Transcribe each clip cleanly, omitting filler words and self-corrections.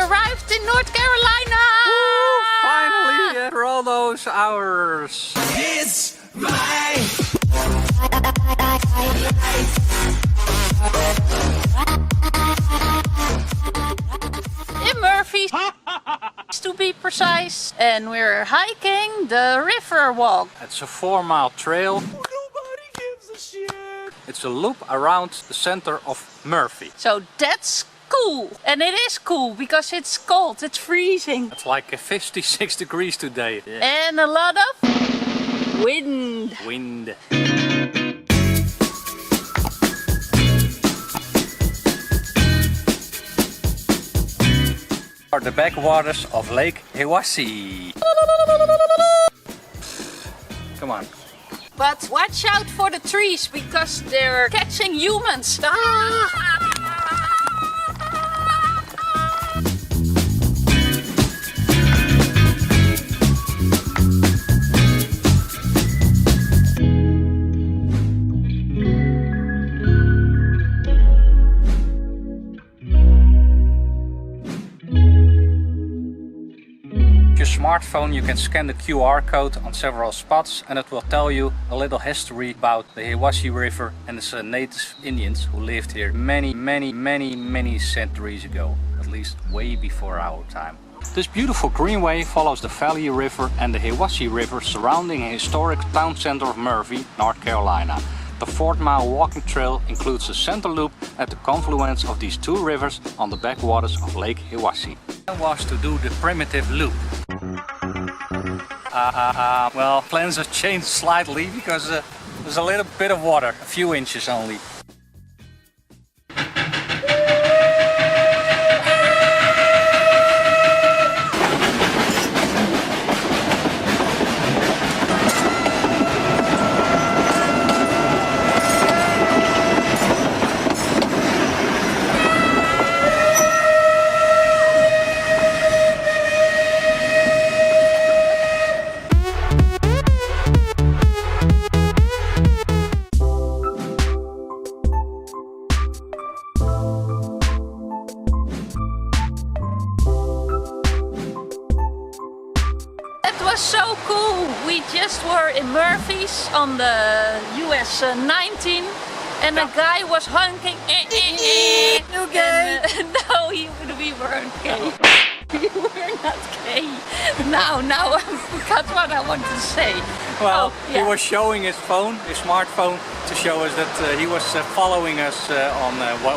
arrived in North Carolina! Woo, finally, after all those hours. It's my In Murphy, to be precise. And we're hiking the river walk. It's a 4-mile trail. nobody gives a shit. It's a loop around the center of Murphy. So that's cool. And it is cool because it's cold, it's freezing. It's like 56 degrees today. And a lot of wind. Wind. Are the backwaters of Lake Hiwassee. Come on. But watch out for the trees because they're catching humans. Ah! Smartphone, you can scan the QR code on several spots and it will tell you a little history about the Hiwassee River and its native Indians who lived here many centuries ago, at least way before our time. This beautiful greenway follows the Valley River and the Hiwassee River surrounding a historic town center of Murphy, North Carolina. The 4-mile walking trail includes a center loop at the confluence of these two rivers on the backwaters of Lake Hiwassee. The plan was to do the primitive loop. Well, plans have changed slightly because there's a little bit of water, a few inches only. Was so cool. We just were in Murphy's on the US 19 and a guy was honking. You gay? No, we weren't gay. We were not gay. Now I forgot what I wanted to say. Well, yeah. He was showing his phone, his smartphone, to show us that he was following us on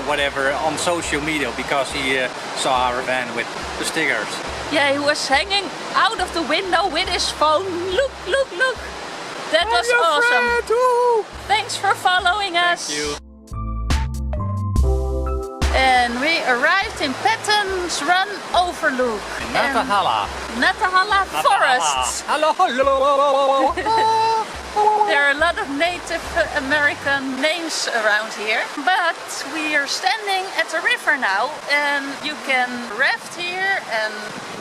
whatever, on social media because he saw our van with the stickers. Yeah, he was hanging out of the window with his phone. Look, look, look. That was awesome. Thanks for following us. Thank you. And we arrived in Patton's Run Overlook. Natahala. Natahala Forest. Hello. There are a lot of Native American names around here. But we are standing at the river now and you can raft here and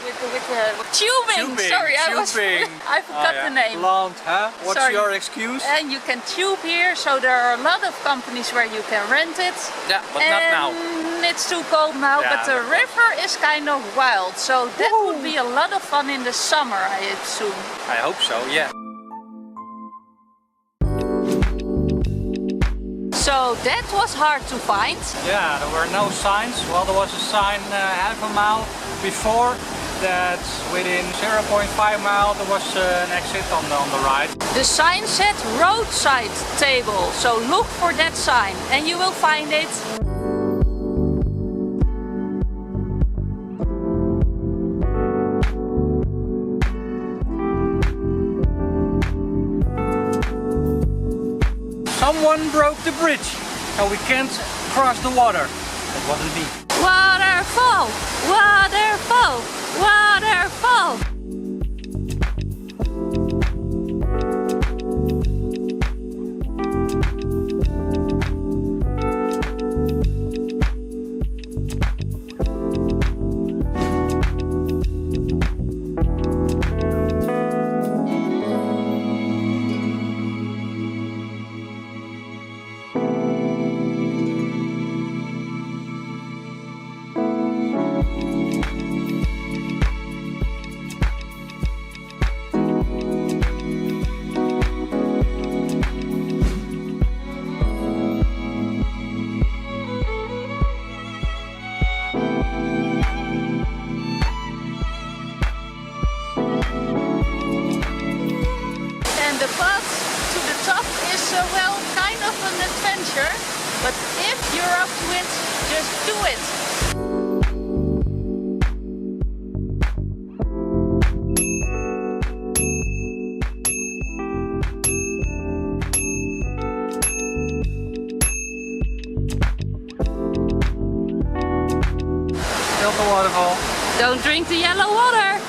with tubing. Sorry, I forgot the name. Blonde, huh? What's Sorry. your excuse? And you can tube here, so there are a lot of companies where you can rent it. Yeah, but not now. It's too cold now, Yeah, but the river is kind of wild, so that would be a lot of fun in the summer, I assume. I hope so, yeah. So that was hard to find. Yeah, there were no signs. Well, there was a sign half a mile before that within 0.5 mile there was an exit on the right. The sign said roadside table, so look for that sign and you will find it. Someone broke the bridge, so we can't cross the water. That wasn't me. Waterfall! Waterfall! Waterfall! adventure, but if you're up to it, just do it. Yellow waterfall. Don't drink the yellow water.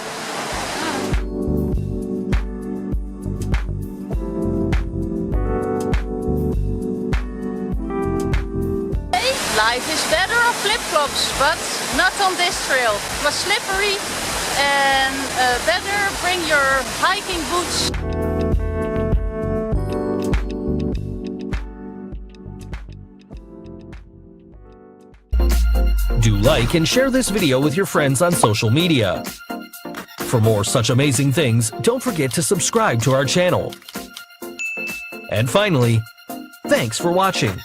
Life is better on flip-flops, but not on this trail. It was slippery and better bring your hiking boots. Do like and share this video with your friends on social media. For more such amazing things, don't forget to subscribe to our channel. And finally, thanks for watching.